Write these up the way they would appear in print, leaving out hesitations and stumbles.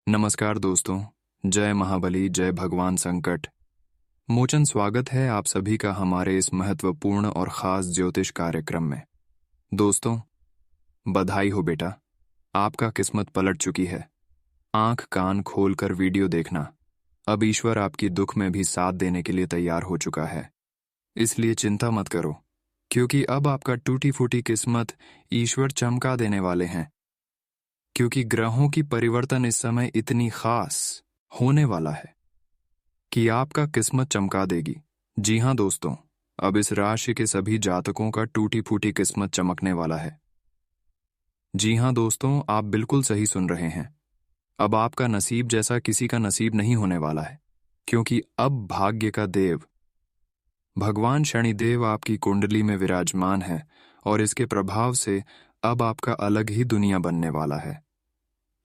नमस्कार दोस्तों। जय महाबली, जय भगवान संकट मोचन। स्वागत है आप सभी का हमारे इस महत्वपूर्ण और खास ज्योतिष कार्यक्रम में। दोस्तों, बधाई हो बेटा, आपका किस्मत पलट चुकी है। आंख कान खोलकर वीडियो देखना। अब ईश्वर आपकी दुख में भी साथ देने के लिए तैयार हो चुका है, इसलिए चिंता मत करो, क्योंकि अब आपका टूटी फूटी किस्मत ईश्वर चमका देने वाले हैं। क्योंकि ग्रहों की परिवर्तन इस समय इतनी खास होने वाला है कि आपका किस्मत चमका देगी। जी हां दोस्तों, अब इस राशि के सभी जातकों का टूटी फूटी किस्मत चमकने वाला है। जी हां दोस्तों, आप बिल्कुल सही सुन रहे हैं। अब आपका नसीब जैसा किसी का नसीब नहीं होने वाला है, क्योंकि अब भाग्य का देव भगवान शनिदेव आपकी कुंडली में विराजमान है और इसके प्रभाव से अब आपका अलग ही दुनिया बनने वाला है।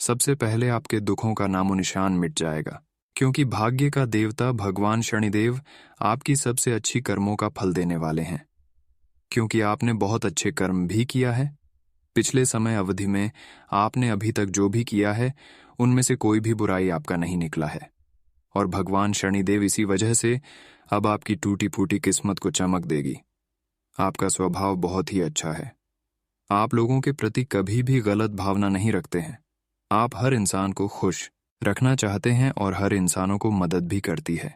सबसे पहले आपके दुखों का नामो निशान मिट जाएगा, क्योंकि भाग्य का देवता भगवान शनिदेव आपकी सबसे अच्छी कर्मों का फल देने वाले हैं। क्योंकि आपने बहुत अच्छे कर्म भी किया है। पिछले समय अवधि में आपने अभी तक जो भी किया है, उनमें से कोई भी बुराई आपका नहीं निकला है। और भगवान शनिदेव इसी वजह से अब आपकी टूटी फूटी किस्मत को चमक देगी। आपका स्वभाव बहुत ही अच्छा है। आप लोगों के प्रति कभी भी गलत भावना नहीं रखते हैं। आप हर इंसान को खुश रखना चाहते हैं और हर इंसानों को मदद भी करती है।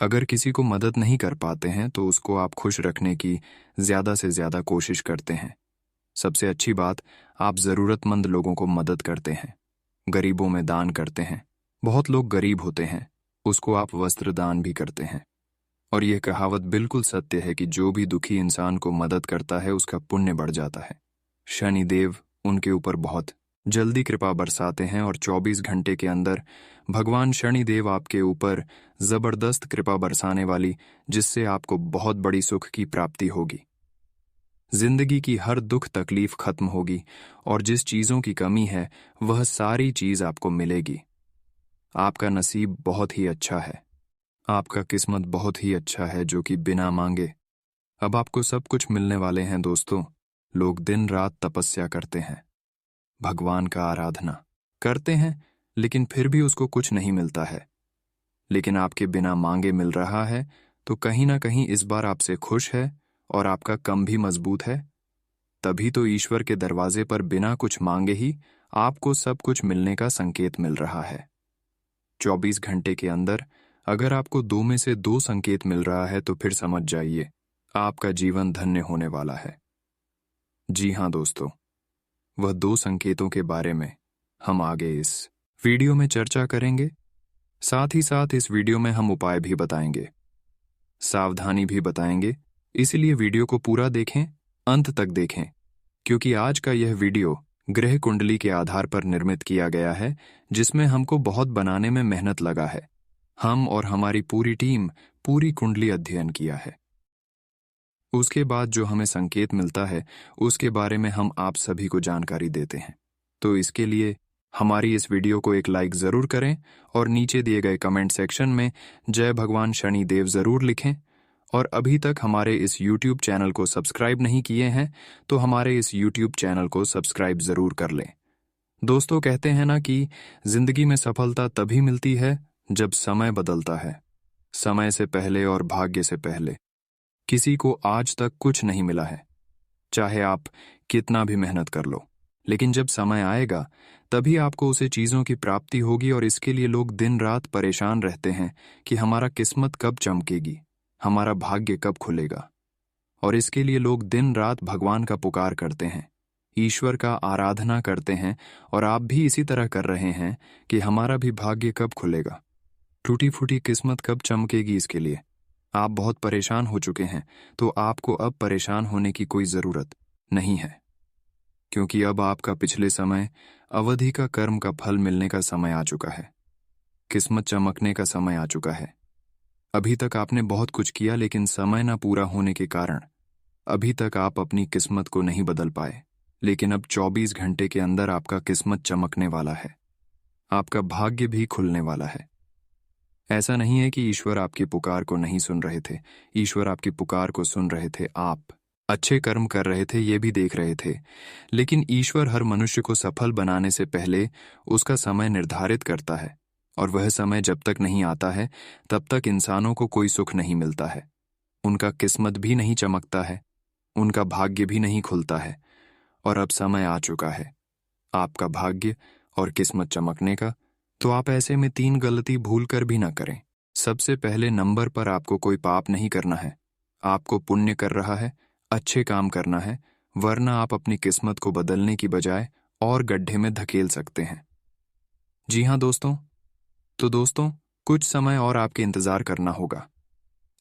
अगर किसी को मदद नहीं कर पाते हैं तो उसको आप खुश रखने की ज्यादा से ज्यादा कोशिश करते हैं। सबसे अच्छी बात, आप जरूरतमंद लोगों को मदद करते हैं, गरीबों में दान करते हैं। बहुत लोग गरीब होते हैं, उसको आप वस्त्र दान भी करते हैं। और यह कहावत बिल्कुल सत्य है कि जो भी दुखी इंसान को मदद करता है उसका पुण्य बढ़ जाता है। शनिदेव उनके ऊपर बहुत जल्दी कृपा बरसाते हैं और 24 घंटे के अंदर भगवान शनिदेव आपके ऊपर जबरदस्त कृपा बरसाने वाली, जिससे आपको बहुत बड़ी सुख की प्राप्ति होगी। जिंदगी की हर दुख तकलीफ खत्म होगी और जिस चीजों की कमी है वह सारी चीज आपको मिलेगी। आपका नसीब बहुत ही अच्छा है। आपका किस्मत बहुत ही अच्छा है, जो कि बिना मांगे अब आपको सब कुछ मिलने वाले हैं। दोस्तों, लोग दिन रात तपस्या करते हैं, भगवान का आराधना करते हैं, लेकिन फिर भी उसको कुछ नहीं मिलता है। लेकिन आपके बिना मांगे मिल रहा है, तो कहीं ना कहीं इस बार आपसे खुश है और आपका कम भी मजबूत है। तभी तो ईश्वर के दरवाजे पर बिना कुछ मांगे ही आपको सब कुछ मिलने का संकेत मिल रहा है। 24 घंटे के अंदर अगर आपको 2 में से 2 संकेत मिल रहा है तो फिर समझ जाइए, आपका जीवन धन्य होने वाला है। जी हां दोस्तों, वह 2 संकेतों के बारे में हम आगे इस वीडियो में चर्चा करेंगे। साथ ही साथ इस वीडियो में हम उपाय भी बताएंगे, सावधानी भी बताएंगे। इसलिए वीडियो को पूरा देखें, अंत तक देखें, क्योंकि आज का यह वीडियो ग्रह कुंडली के आधार पर निर्मित किया गया है, जिसमें हमको बहुत बनाने में मेहनत लगा है। हम और हमारी पूरी टीम पूरी कुंडली अध्ययन किया है। उसके बाद जो हमें संकेत मिलता है उसके बारे में हम आप सभी को जानकारी देते हैं। तो इसके लिए हमारी इस वीडियो को एक लाइक जरूर करें और नीचे दिए गए कमेंट सेक्शन में जय भगवान शनिदेव जरूर लिखें। और अभी तक हमारे इस YouTube चैनल को सब्सक्राइब नहीं किए हैं तो हमारे इस YouTube चैनल को सब्सक्राइब जरूर कर लें। दोस्तों, कहते हैं ना कि जिंदगी में सफलता तभी मिलती है जब समय बदलता है। समय से पहले और भाग्य से पहले किसी को आज तक कुछ नहीं मिला है, चाहे आप कितना भी मेहनत कर लो। लेकिन जब समय आएगा तभी आपको उसे चीजों की प्राप्ति होगी। और इसके लिए लोग दिन रात परेशान रहते हैं कि हमारा किस्मत कब चमकेगी, हमारा भाग्य कब खुलेगा। और इसके लिए लोग दिन रात भगवान का पुकार करते हैं, ईश्वर का आराधना करते हैं। और आप भी इसी तरह कर रहे हैं कि हमारा भी भाग्य कब खुलेगा, टूटी फूटी किस्मत कब चमकेगी। इसके लिए आप बहुत परेशान हो चुके हैं, तो आपको अब परेशान होने की कोई जरूरत नहीं है, क्योंकि अब आपका पिछले समय अवधि का कर्म का फल मिलने का समय आ चुका है। किस्मत चमकने का समय आ चुका है। अभी तक आपने बहुत कुछ किया, लेकिन समय न पूरा होने के कारण अभी तक आप अपनी किस्मत को नहीं बदल पाए। लेकिन अब 24 घंटे के अंदर आपका किस्मत चमकने वाला है, आपका भाग्य भी खुलने वाला है। ऐसा नहीं है कि ईश्वर आपकी पुकार को नहीं सुन रहे थे, ईश्वर आपकी पुकार को सुन रहे थे। आप अच्छे कर्म कर रहे थे ये भी देख रहे थे। लेकिन ईश्वर हर मनुष्य को सफल बनाने से पहले उसका समय निर्धारित करता है, और वह समय जब तक नहीं आता है तब तक इंसानों को कोई सुख नहीं मिलता है। उनका किस्मत भी नहीं चमकता है, उनका भाग्य भी नहीं खुलता है। और अब समय आ चुका है आपका भाग्य और किस्मत चमकने का। तो आप ऐसे में 3 गलती भूल कर भी ना करें। सबसे पहले नंबर पर आपको कोई पाप नहीं करना है। आपको पुण्य कर रहा है, अच्छे काम करना है, वरना आप अपनी किस्मत को बदलने की बजाय और गड्ढे में धकेल सकते हैं। जी हाँ दोस्तों, तो दोस्तों कुछ समय और आपके इंतजार करना होगा।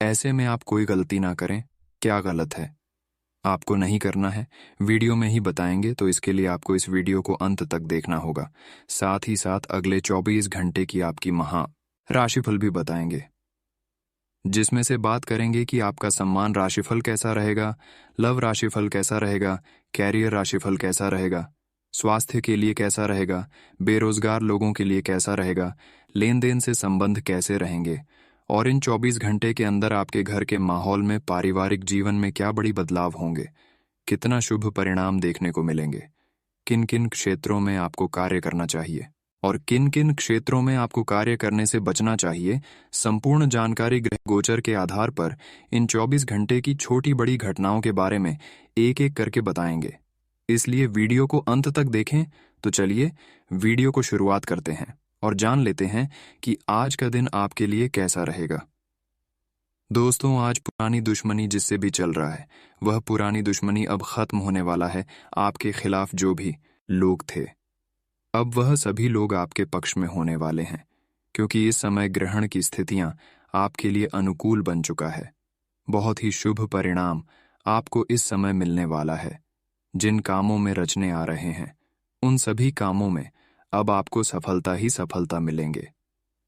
ऐसे में आप कोई गलती ना करें। क्या गलत है आपको नहीं करना है, वीडियो में ही बताएंगे, तो इसके लिए आपको इस वीडियो को अंत तक देखना होगा। साथ ही साथ अगले 24 घंटे की आपकी महा राशिफल भी बताएंगे, जिसमें से बात करेंगे कि आपका सम्मान राशिफल कैसा रहेगा, लव राशिफल कैसा रहेगा, कैरियर राशिफल कैसा रहेगा, स्वास्थ्य के लिए कैसा रहेगा, बेरोजगार लोगों के लिए कैसा रहेगा, लेन देन से संबंध कैसे रहेंगे, और इन 24 घंटे के अंदर आपके घर के माहौल में, पारिवारिक जीवन में क्या बड़ी बदलाव होंगे, कितना शुभ परिणाम देखने को मिलेंगे, किन किन क्षेत्रों में आपको कार्य करना चाहिए और किन किन क्षेत्रों में आपको कार्य करने से बचना चाहिए। संपूर्ण जानकारी ग्रह गोचर के आधार पर इन 24 घंटे की छोटी बड़ी घटनाओं के बारे में एक एक करके बताएंगे। इसलिए वीडियो को अंत तक देखें। तो चलिए वीडियो को शुरुआत करते हैं और जान लेते हैं कि आज का दिन आपके लिए कैसा रहेगा। दोस्तों, आज पुरानी दुश्मनी जिससे भी चल रहा है, वह पुरानी दुश्मनी अब खत्म होने वाला है। आपके खिलाफ जो भी लोग थे, अब वह सभी लोग आपके पक्ष में होने वाले हैं, क्योंकि इस समय ग्रहण की स्थितियां आपके लिए अनुकूल बन चुका है। बहुत ही शुभ परिणाम आपको इस समय मिलने वाला है। जिन कामों में रचने आ रहे हैं, उन सभी कामों में अब आपको सफलता ही सफलता मिलेंगे।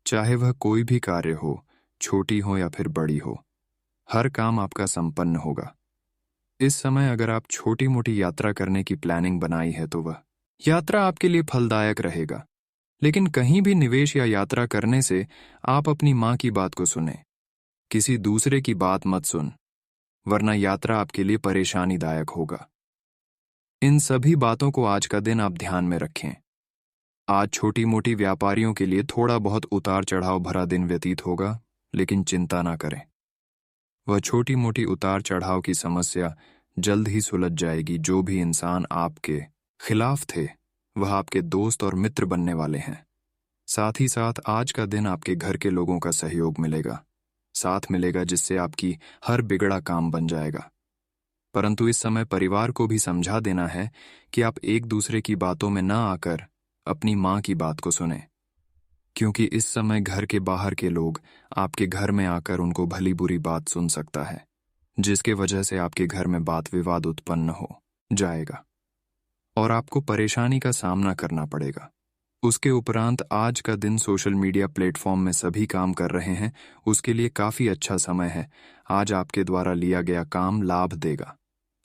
चाहे वह कोई भी कार्य हो, छोटी हो या फिर बड़ी हो, हर काम आपका संपन्न होगा। इस समय अगर आप छोटी मोटी यात्रा करने की प्लानिंग बनाई है तो वह यात्रा आपके लिए फलदायक रहेगा। लेकिन कहीं भी निवेश या यात्रा करने से आप अपनी माँ की बात को सुने, किसी दूसरे की बात मत सुन, वरना यात्रा आपके लिए परेशानीदायक होगा। इन सभी बातों को आज का दिन आप ध्यान में रखें। आज छोटी मोटी व्यापारियों के लिए थोड़ा बहुत उतार चढ़ाव भरा दिन व्यतीत होगा, लेकिन चिंता ना करें। वह छोटी मोटी उतार चढ़ाव की समस्या जल्द ही सुलझ जाएगी। जो भी इंसान आपके खिलाफ थे, वह आपके दोस्त और मित्र बनने वाले हैं। साथ ही साथ आज का दिन आपके घर के लोगों का सहयोग मिलेगा, साथ मिलेगा, जिससे आपकी हर बिगड़ा काम बन जाएगा। परंतु इस समय परिवार को भी समझा देना है कि आप एक दूसरे की बातों में ना आकर अपनी माँ की बात को सुने, क्योंकि इस समय घर के बाहर के लोग आपके घर में आकर उनको भली बुरी बात सुन सकता है, जिसके वजह से आपके घर में बात विवाद उत्पन्न हो जाएगा और आपको परेशानी का सामना करना पड़ेगा। उसके उपरांत आज का दिन सोशल मीडिया प्लेटफॉर्म में सभी काम कर रहे हैं, उसके लिए काफी अच्छा समय है। आज आपके द्वारा लिया गया काम लाभ देगा।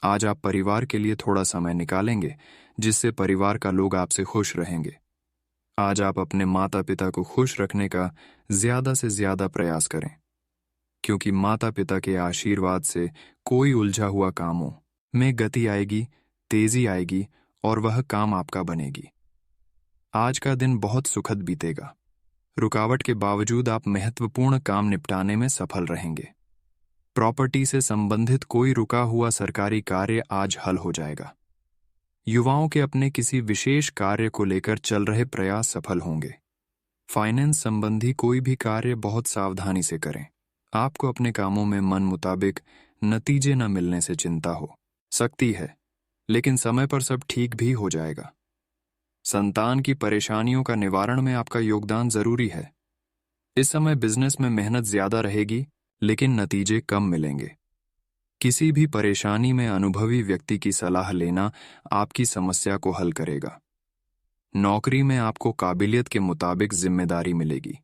आज आप परिवार के लिए थोड़ा समय निकालेंगे, जिससे परिवार का लोग आपसे खुश रहेंगे। आज आप अपने माता पिता को खुश रखने का ज्यादा से ज्यादा प्रयास करें, क्योंकि माता पिता के आशीर्वाद से कोई उलझा हुआ कामों में गति आएगी, तेजी आएगी और वह काम आपका बनेगी। आज का दिन बहुत सुखद बीतेगा। रुकावट के बावजूद आप महत्वपूर्ण काम निपटाने में सफल रहेंगे। प्रॉपर्टी से संबंधित कोई रुका हुआ सरकारी कार्य आज हल हो जाएगा। युवाओं के अपने किसी विशेष कार्य को लेकर चल रहे प्रयास सफल होंगे। फाइनेंस संबंधी कोई भी कार्य बहुत सावधानी से करें। आपको अपने कामों में मन मुताबिक नतीजे न मिलने से चिंता हो सकती है, लेकिन समय पर सब ठीक भी हो जाएगा। संतान की परेशानियों का निवारण में आपका योगदान जरूरी है। इस समय बिजनेस में मेहनत ज्यादा रहेगी, लेकिन नतीजे कम मिलेंगे। किसी भी परेशानी में अनुभवी व्यक्ति की सलाह लेना आपकी समस्या को हल करेगा। नौकरी में आपको काबिलियत के मुताबिक जिम्मेदारी मिलेगी।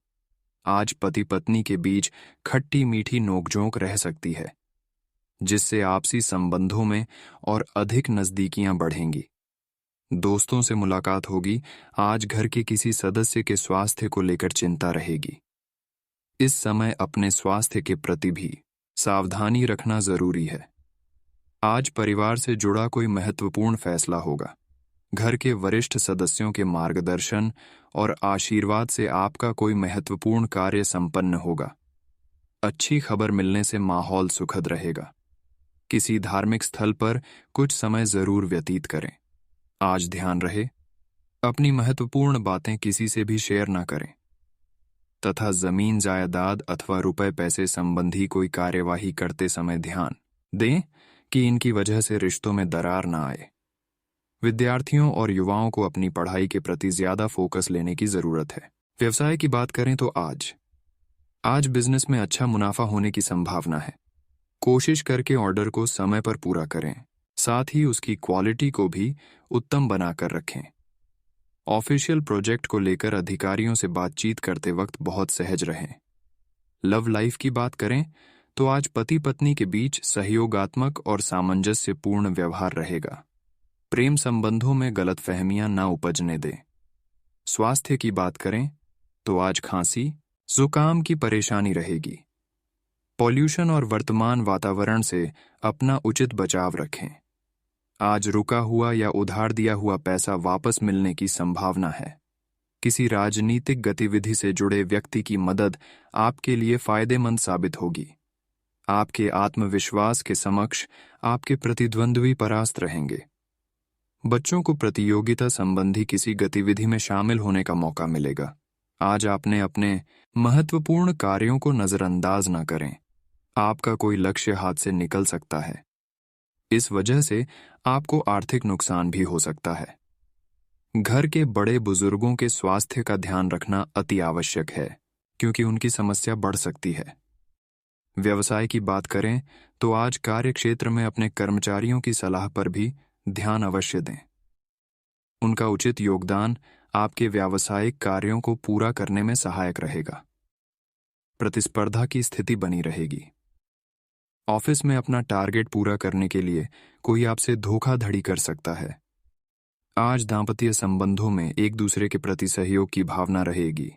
आज पति पत्नी के बीच खट्टी मीठी नोकझोंक रह सकती है, जिससे आपसी संबंधों में और अधिक नजदीकियां बढ़ेंगी। दोस्तों से मुलाकात होगी। आज घर के किसी सदस्य के स्वास्थ्य को लेकर चिंता रहेगी। इस समय अपने स्वास्थ्य के प्रति भी सावधानी रखना जरूरी है। आज परिवार से जुड़ा कोई महत्वपूर्ण फैसला होगा। घर के वरिष्ठ सदस्यों के मार्गदर्शन और आशीर्वाद से आपका कोई महत्वपूर्ण कार्य संपन्न होगा। अच्छी खबर मिलने से माहौल सुखद रहेगा। किसी धार्मिक स्थल पर कुछ समय जरूर व्यतीत करें। आज ध्यान रहे, अपनी महत्वपूर्ण बातें किसी से भी शेयर ना करें तथा जमीन जायदाद अथवा रुपए पैसे संबंधी कोई कार्यवाही करते समय ध्यान दें कि इनकी वजह से रिश्तों में दरार ना आए। विद्यार्थियों और युवाओं को अपनी पढ़ाई के प्रति ज्यादा फोकस लेने की जरूरत है। व्यवसाय की बात करें तो आज बिजनेस में अच्छा मुनाफा होने की संभावना है। कोशिश करके ऑर्डर को समय पर पूरा करें, साथ ही उसकी क्वालिटी को भी उत्तम बनाकर रखें। ऑफिशियल प्रोजेक्ट को लेकर अधिकारियों से बातचीत करते वक्त बहुत सहज रहें। लव लाइफ की बात करें तो आज पति पत्नी के बीच सहयोगात्मक और सामंजस्यपूर्ण व्यवहार रहेगा। प्रेम संबंधों में गलतफहमियां ना उपजने दें। स्वास्थ्य की बात करें तो आज खांसी, जुकाम की परेशानी रहेगी। पॉल्यूशन और वर्तमान वातावरण से अपना उचित बचाव रखें। आज रुका हुआ या उधार दिया हुआ पैसा वापस मिलने की संभावना है। किसी राजनीतिक गतिविधि से जुड़े व्यक्ति की मदद आपके लिए फायदेमंद साबित होगी। आपके आत्मविश्वास के समक्ष आपके प्रतिद्वंद्वी परास्त रहेंगे। बच्चों को प्रतियोगिता संबंधी किसी गतिविधि में शामिल होने का मौका मिलेगा। आज आपने अपने महत्वपूर्ण कार्यों को नजरअंदाज न करें। आपका कोई लक्ष्य हाथ से निकल सकता है। इस वजह से आपको आर्थिक नुकसान भी हो सकता है। घर के बड़े बुजुर्गों के स्वास्थ्य का ध्यान रखना अति आवश्यक है, क्योंकि उनकी समस्या बढ़ सकती है। व्यवसाय की बात करें तो आज कार्यक्षेत्र में अपने कर्मचारियों की सलाह पर भी ध्यान अवश्य दें। उनका उचित योगदान आपके व्यावसायिक कार्यों को पूरा करने में सहायक रहेगा। प्रतिस्पर्धा की स्थिति बनी रहेगी। ऑफिस में अपना टारगेट पूरा करने के लिए कोई आपसे धोखाधड़ी कर सकता है। आज दांपत्य संबंधों में एक दूसरे के प्रति सहयोग की भावना रहेगी।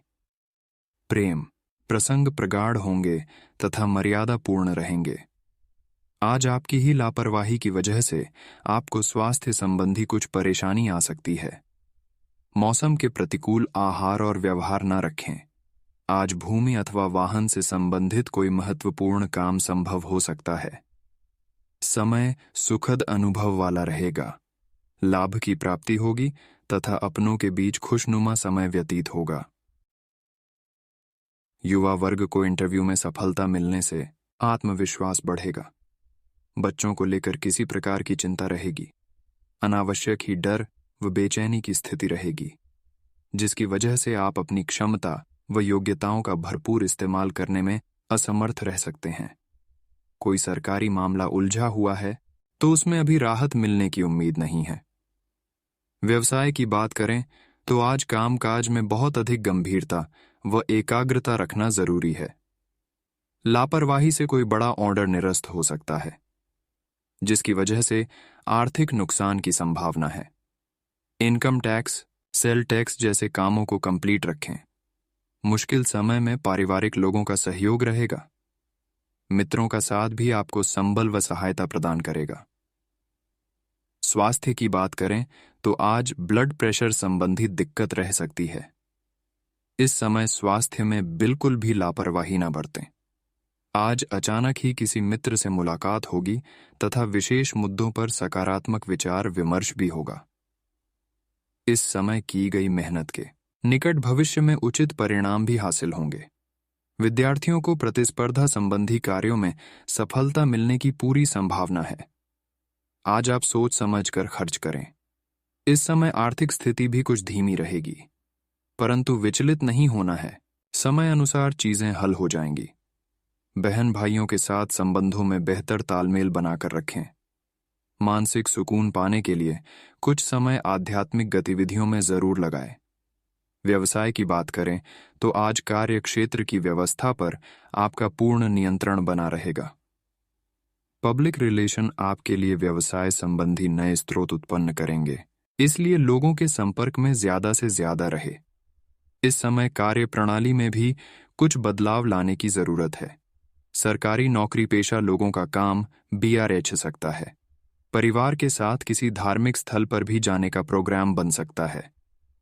प्रेम प्रसंग प्रगाढ़ होंगे तथा मर्यादापूर्ण रहेंगे। आज आपकी ही लापरवाही की वजह से आपको स्वास्थ्य संबंधी कुछ परेशानी आ सकती है। मौसम के प्रतिकूल आहार और व्यवहार न रखें। आज भूमि अथवा वाहन से संबंधित कोई महत्वपूर्ण काम संभव हो सकता है। समय सुखद अनुभव वाला रहेगा। लाभ की प्राप्ति होगी तथा अपनों के बीच खुशनुमा समय व्यतीत होगा। युवा वर्ग को इंटरव्यू में सफलता मिलने से आत्मविश्वास बढ़ेगा। बच्चों को लेकर किसी प्रकार की चिंता रहेगी। अनावश्यक ही डर व बेचैनी की स्थिति रहेगी, जिसकी वजह से आप अपनी क्षमता व योग्यताओं का भरपूर इस्तेमाल करने में असमर्थ रह सकते हैं। कोई सरकारी मामला उलझा हुआ है तो उसमें अभी राहत मिलने की उम्मीद नहीं है। व्यवसाय की बात करें तो आज कामकाज में बहुत अधिक गंभीरता व एकाग्रता रखना जरूरी है। लापरवाही से कोई बड़ा ऑर्डर निरस्त हो सकता है, जिसकी वजह से आर्थिक नुकसान की संभावना है। इनकम टैक्स, सेल टैक्स जैसे कामों को कंप्लीट रखें। मुश्किल समय में पारिवारिक लोगों का सहयोग रहेगा। मित्रों का साथ भी आपको संबल व सहायता प्रदान करेगा। स्वास्थ्य की बात करें तो आज ब्लड प्रेशर संबंधी दिक्कत रह सकती है। इस समय स्वास्थ्य में बिल्कुल भी लापरवाही न बरतें। आज अचानक ही किसी मित्र से मुलाकात होगी तथा विशेष मुद्दों पर सकारात्मक विचार विमर्श भी होगा। इस समय की गई मेहनत के निकट भविष्य में उचित परिणाम भी हासिल होंगे। विद्यार्थियों को प्रतिस्पर्धा संबंधी कार्यों में सफलता मिलने की पूरी संभावना है। आज आप सोच समझकर खर्च करें। इस समय आर्थिक स्थिति भी कुछ धीमी रहेगी, परंतु विचलित नहीं होना है। समय अनुसार चीजें हल हो जाएंगी। बहन भाइयों के साथ संबंधों में बेहतर तालमेल बनाकर रखें। मानसिक सुकून पाने के लिए कुछ समय आध्यात्मिक गतिविधियों में जरूर लगाएं। व्यवसाय की बात करें तो आज कार्य क्षेत्र की व्यवस्था पर आपका पूर्ण नियंत्रण बना रहेगा। पब्लिक रिलेशन आपके लिए व्यवसाय संबंधी नए स्रोत उत्पन्न करेंगे, इसलिए लोगों के संपर्क में ज्यादा से ज्यादा रहे। इस समय कार्य प्रणाली में भी कुछ बदलाव लाने की जरूरत है। सरकारी नौकरी पेशा लोगों का काम बीआरएच सकता है। परिवार के साथ किसी धार्मिक स्थल पर भी जाने का प्रोग्राम बन सकता है।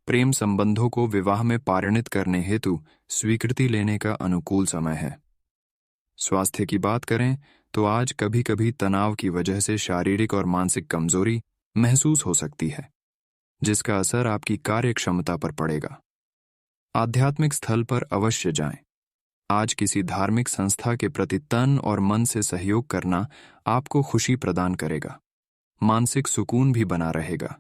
प्रेम संबंधों को विवाह में परिणत करने हेतु स्वीकृति लेने का अनुकूल समय है। स्वास्थ्य की बात करें तो आज कभी कभी तनाव की वजह से शारीरिक और मानसिक कमजोरी महसूस हो सकती है, जिसका असर आपकी कार्य क्षमता पर पड़ेगा। आध्यात्मिक स्थल पर अवश्य जाएं। आज किसी धार्मिक संस्था के प्रति तन और मन से सहयोग करना आपको खुशी प्रदान करेगा। मानसिक सुकून भी बना रहेगा।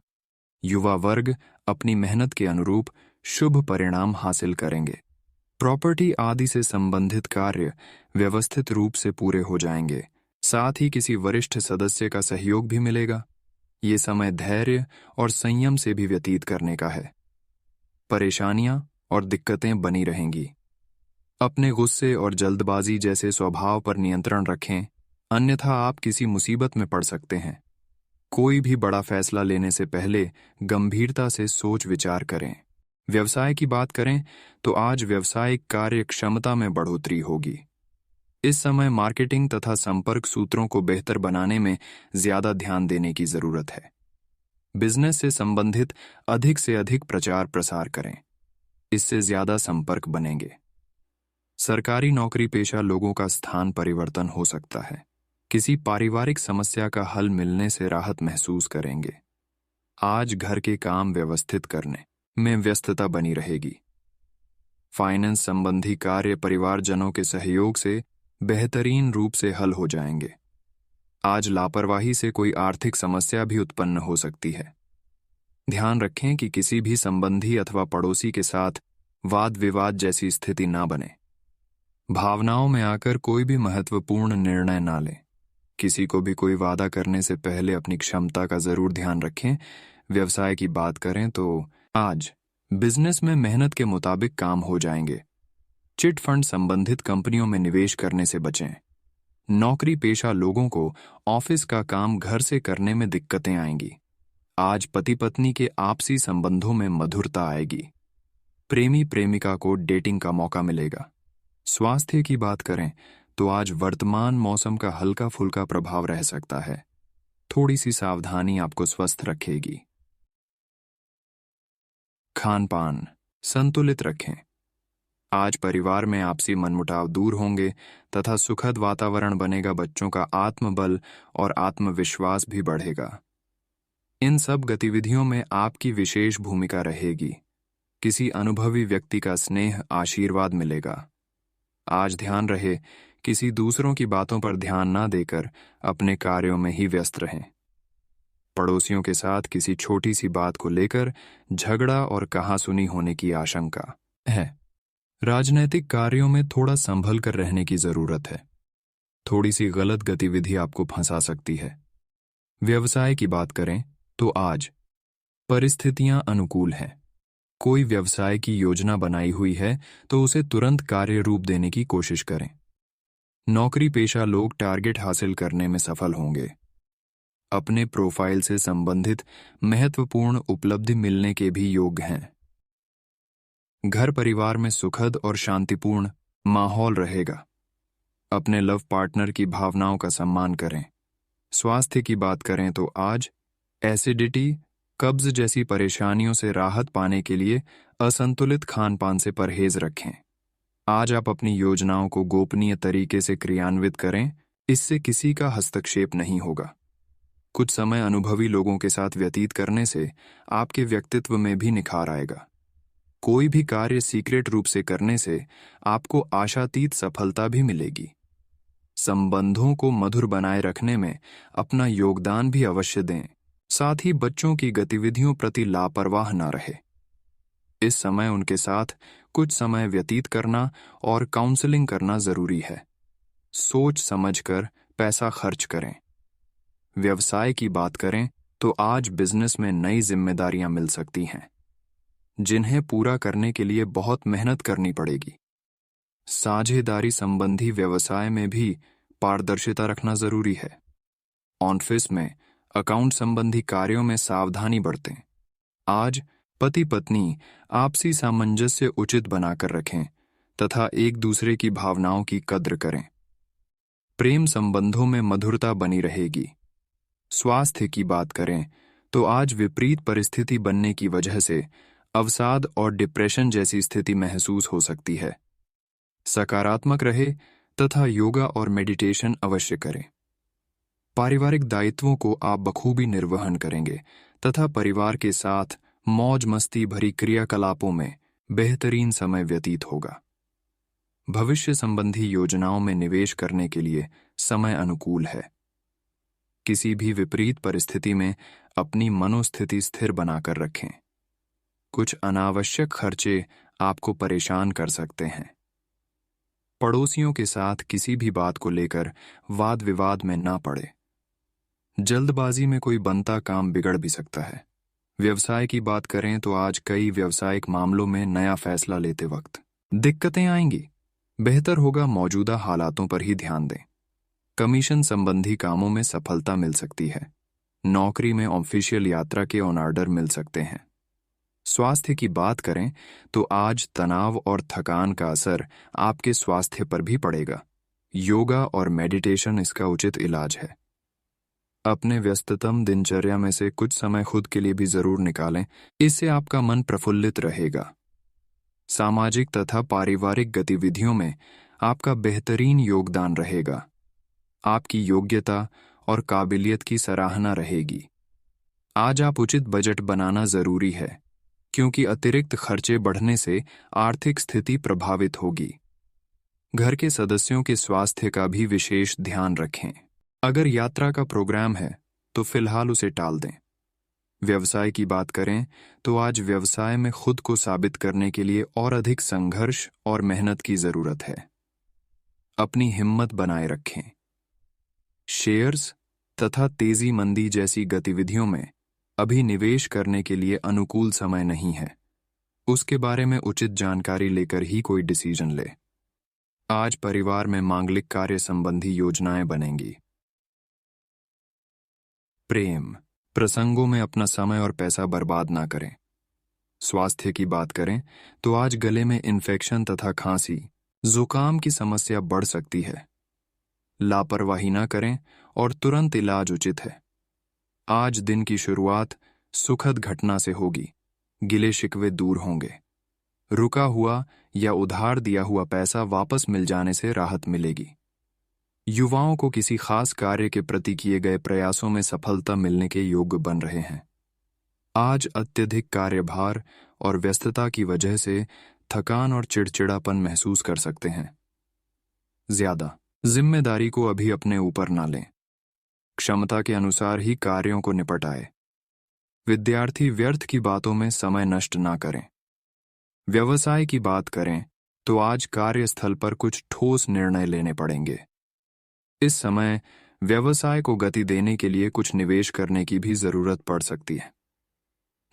युवा वर्ग अपनी मेहनत के अनुरूप शुभ परिणाम हासिल करेंगे। प्रॉपर्टी आदि से संबंधित कार्य व्यवस्थित रूप से पूरे हो जाएंगे। साथ ही किसी वरिष्ठ सदस्य का सहयोग भी मिलेगा। ये समय धैर्य और संयम से भी व्यतीत करने का है। परेशानियां और दिक्कतें बनी रहेंगी। अपने गुस्से और जल्दबाजी जैसे स्वभाव पर नियंत्रण रखें, अन्यथा आप किसी मुसीबत में पड़ सकते हैं। कोई भी बड़ा फैसला लेने से पहले गंभीरता से सोच विचार करें। व्यवसाय की बात करें तो आज व्यावसायिक कार्य क्षमता में बढ़ोतरी होगी। इस समय मार्केटिंग तथा संपर्क सूत्रों को बेहतर बनाने में ज्यादा ध्यान देने की जरूरत है। बिजनेस से संबंधित अधिक से अधिक प्रचार प्रसार करें, इससे ज्यादा संपर्क बनेंगे। सरकारी नौकरी पेशा लोगों का स्थान परिवर्तन हो सकता है। किसी पारिवारिक समस्या का हल मिलने से राहत महसूस करेंगे। आज घर के काम व्यवस्थित करने में व्यस्तता बनी रहेगी। फाइनेंस संबंधी कार्य परिवारजनों के सहयोग से बेहतरीन रूप से हल हो जाएंगे। आज लापरवाही से कोई आर्थिक समस्या भी उत्पन्न हो सकती है। ध्यान रखें कि किसी भी संबंधी अथवा पड़ोसी के साथ वाद विवाद जैसी स्थिति ना बने। भावनाओं में आकर कोई भी महत्वपूर्ण निर्णय ना लें। किसी को भी कोई वादा करने से पहले अपनी क्षमता का जरूर ध्यान रखें। व्यवसाय की बात करें तो आज बिजनेस में मेहनत के मुताबिक काम हो जाएंगे। चिट फंड संबंधित कंपनियों में निवेश करने से बचें। नौकरी पेशा लोगों को ऑफिस का काम घर से करने में दिक्कतें आएंगी। आज पति पत्नी के आपसी संबंधों में मधुरता आएगी। प्रेमी प्रेमिका को डेटिंग का मौका मिलेगा। स्वास्थ्य की बात करें तो आज वर्तमान मौसम का हल्का फुल्का प्रभाव रह सकता है। थोड़ी सी सावधानी आपको स्वस्थ रखेगी। खान पान संतुलित रखें। आज परिवार में आपसी मनमुटाव दूर होंगे तथा सुखद वातावरण बनेगा। बच्चों का आत्मबल और आत्मविश्वास भी बढ़ेगा। इन सब गतिविधियों में आपकी विशेष भूमिका रहेगी। किसी अनुभवी व्यक्ति का स्नेह आशीर्वाद मिलेगा। आज ध्यान रहे, किसी दूसरों की बातों पर ध्यान ना देकर अपने कार्यों में ही व्यस्त रहें। पड़ोसियों के साथ किसी छोटी सी बात को लेकर झगड़ा और कहासुनी होने की आशंका है। राजनैतिक कार्यों में थोड़ा संभल कर रहने की जरूरत है। थोड़ी सी गलत गतिविधि आपको फंसा सकती है। व्यवसाय की बात करें तो आज परिस्थितियां अनुकूल हैं। कोई व्यवसाय की योजना बनाई हुई है तो उसे तुरंत कार्य रूप देने की कोशिश करें। नौकरी पेशा लोग टारगेट हासिल करने में सफल होंगे। अपने प्रोफाइल से संबंधित महत्वपूर्ण उपलब्धि मिलने के भी योग हैं। घर परिवार में सुखद और शांतिपूर्ण माहौल रहेगा। अपने लव पार्टनर की भावनाओं का सम्मान करें। स्वास्थ्य की बात करें तो आज एसिडिटी, कब्ज जैसी परेशानियों से राहत पाने के लिए असंतुलित खान पान से परहेज रखें। आज आप अपनी योजनाओं को गोपनीय तरीके से क्रियान्वित करें, इससे किसी का हस्तक्षेप नहीं होगा। कुछ समय अनुभवी लोगों के साथ व्यतीत करने से आपके व्यक्तित्व में भी निखार आएगा। कोई भी कार्य सीक्रेट रूप से करने से आपको आशातीत सफलता भी मिलेगी। संबंधों को मधुर बनाए रखने में अपना योगदान भी अवश्य दें। साथ ही बच्चों की गतिविधियों प्रति लापरवाह न रहे। इस समय उनके साथ कुछ समय व्यतीत करना और काउंसलिंग करना जरूरी है। सोच समझकर पैसा खर्च करें। व्यवसाय की बात करें तो आज बिजनेस में नई जिम्मेदारियां मिल सकती हैं, जिन्हें पूरा करने के लिए बहुत मेहनत करनी पड़ेगी। साझेदारी संबंधी व्यवसाय में भी पारदर्शिता रखना जरूरी है। ऑफिस में अकाउंट संबंधी कार्यों में सावधानी बरतें। आज पति पत्नी आपसी सामंजस्य उचित बनाकर रखें तथा एक दूसरे की भावनाओं की कद्र करें। प्रेम संबंधों में मधुरता बनी रहेगी। स्वास्थ्य की बात करें तो आज विपरीत परिस्थिति बनने की वजह से अवसाद और डिप्रेशन जैसी स्थिति महसूस हो सकती है। सकारात्मक रहे तथा योगा और मेडिटेशन अवश्य करें। पारिवारिक दायित्वों को आप बखूबी निर्वहन करेंगे तथा परिवार के साथ मौज मस्ती भरी क्रियाकलापों में बेहतरीन समय व्यतीत होगा। भविष्य संबंधी योजनाओं में निवेश करने के लिए समय अनुकूल है। किसी भी विपरीत परिस्थिति में अपनी मनोस्थिति स्थिर बनाकर रखें। कुछ अनावश्यक खर्चे आपको परेशान कर सकते हैं। पड़ोसियों के साथ किसी भी बात को लेकर वाद विवाद में ना पड़े। जल्दबाजी में कोई बनता काम बिगड़ भी सकता है। व्यवसाय की बात करें तो आज कई व्यावसायिक मामलों में नया फैसला लेते वक्त दिक्कतें आएंगी। बेहतर होगा मौजूदा हालातों पर ही ध्यान दें। कमीशन संबंधी कामों में सफलता मिल सकती है। नौकरी में ऑफिशियल यात्रा के ऑन ऑर्डर मिल सकते हैं। स्वास्थ्य की बात करें तो आज तनाव और थकान का असर आपके स्वास्थ्य पर भी पड़ेगा। योगा और मेडिटेशन इसका उचित इलाज है। अपने व्यस्ततम दिनचर्या में से कुछ समय खुद के लिए भी जरूर निकालें, इससे आपका मन प्रफुल्लित रहेगा। सामाजिक तथा पारिवारिक गतिविधियों में आपका बेहतरीन योगदान रहेगा। आपकी योग्यता और काबिलियत की सराहना रहेगी। आज आप उचित बजट बनाना जरूरी है, क्योंकि अतिरिक्त खर्चे बढ़ने से आर्थिक स्थिति प्रभावित होगी। घर के सदस्यों के स्वास्थ्य का भी विशेष ध्यान रखें। अगर यात्रा का प्रोग्राम है तो फिलहाल उसे टाल दें। व्यवसाय की बात करें तो आज व्यवसाय में खुद को साबित करने के लिए और अधिक संघर्ष और मेहनत की जरूरत है। अपनी हिम्मत बनाए रखें। शेयर्स तथा तेजी मंदी जैसी गतिविधियों में अभी निवेश करने के लिए अनुकूल समय नहीं है। उसके बारे में उचित जानकारी लेकर ही कोई डिसीजन ले। आज परिवार में मांगलिक कार्य संबंधी योजनाएं बनेंगी। प्रेम प्रसंगों में अपना समय और पैसा बर्बाद ना करें। स्वास्थ्य की बात करें तो आज गले में इन्फेक्शन तथा खांसी, जुकाम की समस्या बढ़ सकती है। लापरवाही ना करें और तुरंत इलाज उचित है। आज दिन की शुरुआत सुखद घटना से होगी। गिले शिकवे दूर होंगे। रुका हुआ या उधार दिया हुआ पैसा वापस मिल जाने से राहत मिलेगी। युवाओं को किसी खास कार्य के प्रति किए गए प्रयासों में सफलता मिलने के योग्य बन रहे हैं। आज अत्यधिक कार्यभार और व्यस्तता की वजह से थकान और चिड़चिड़ापन महसूस कर सकते हैं। ज्यादा जिम्मेदारी को अभी अपने ऊपर ना लें। क्षमता के अनुसार ही कार्यों को निपटाएं। विद्यार्थी व्यर्थ की बातों में समय नष्ट ना करें। व्यवसाय की बात करें तो आज कार्यस्थल पर कुछ ठोस निर्णय लेने पड़ेंगे। इस समय व्यवसाय को गति देने के लिए कुछ निवेश करने की भी जरूरत पड़ सकती है।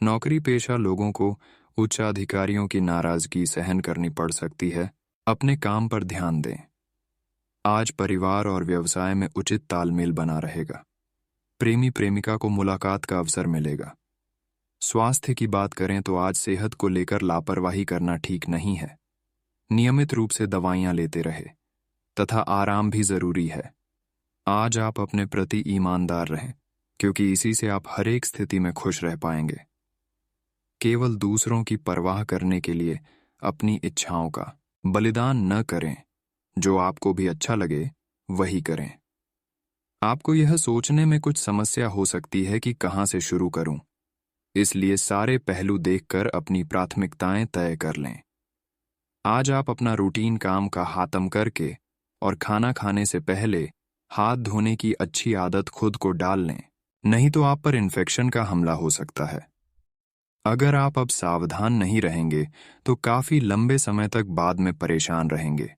नौकरी पेशा लोगों को उच्चाधिकारियों की नाराजगी सहन करनी पड़ सकती है। अपने काम पर ध्यान दें। आज परिवार और व्यवसाय में उचित तालमेल बना रहेगा। प्रेमी प्रेमिका को मुलाकात का अवसर मिलेगा। स्वास्थ्य की बात करें तो आज सेहत को लेकर लापरवाही करना ठीक नहीं है। नियमित रूप से दवाइयां लेते रहे तथा आराम भी जरूरी है। आज आप अपने प्रति ईमानदार रहें, क्योंकि इसी से आप हर एक स्थिति में खुश रह पाएंगे। केवल दूसरों की परवाह करने के लिए अपनी इच्छाओं का बलिदान न करें। जो आपको भी अच्छा लगे वही करें। आपको यह सोचने में कुछ समस्या हो सकती है कि कहां से शुरू करूं, इसलिए सारे पहलू देखकर अपनी प्राथमिकताएं तय कर लें। आज आप अपना रूटीन काम का खात्म करके और खाना खाने से पहले हाथ धोने की अच्छी आदत खुद को डाल लें, नहीं तो आप पर इन्फेक्शन का हमला हो सकता है। अगर आप अब सावधान नहीं रहेंगे तो काफी लंबे समय तक बाद में परेशान रहेंगे।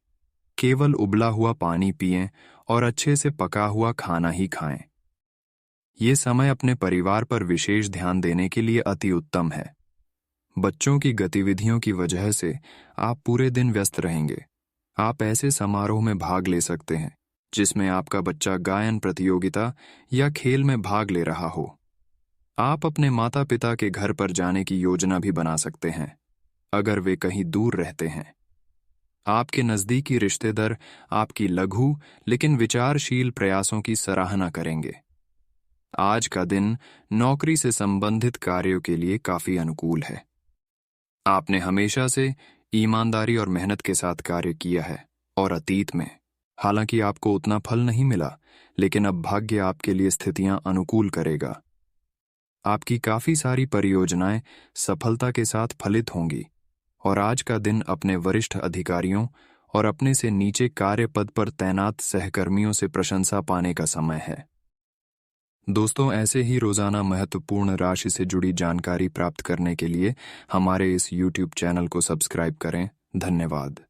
केवल उबला हुआ पानी पिएं और अच्छे से पका हुआ खाना ही खाएं। ये समय अपने परिवार पर विशेष ध्यान देने के लिए अति उत्तम है। बच्चों की गतिविधियों की वजह से आप पूरे दिन व्यस्त रहेंगे। आप ऐसे समारोह में भाग ले सकते हैं जिसमें आपका बच्चा गायन प्रतियोगिता या खेल में भाग ले रहा हो। आप अपने माता पिता के घर पर जाने की योजना भी बना सकते हैं, अगर वे कहीं दूर रहते हैं। आपके नजदीकी रिश्तेदार आपकी लघु लेकिन विचारशील प्रयासों की सराहना करेंगे। आज का दिन नौकरी से संबंधित कार्यों के लिए काफी अनुकूल है। आपने हमेशा से ईमानदारी और मेहनत के साथ कार्य किया है और अतीत में, हालांकि आपको उतना फल नहीं मिला, लेकिन अब भाग्य आपके लिए स्थितियां अनुकूल करेगा। आपकी काफी सारी परियोजनाएं सफलता के साथ फलित होंगी और आज का दिन अपने वरिष्ठ अधिकारियों और अपने से नीचे कार्य पद पर तैनात सहकर्मियों से प्रशंसा पाने का समय है। दोस्तों, ऐसे ही रोजाना महत्वपूर्ण राशि से जुड़ी जानकारी प्राप्त करने के लिए हमारे इस YouTube चैनल को सब्सक्राइब करें। धन्यवाद।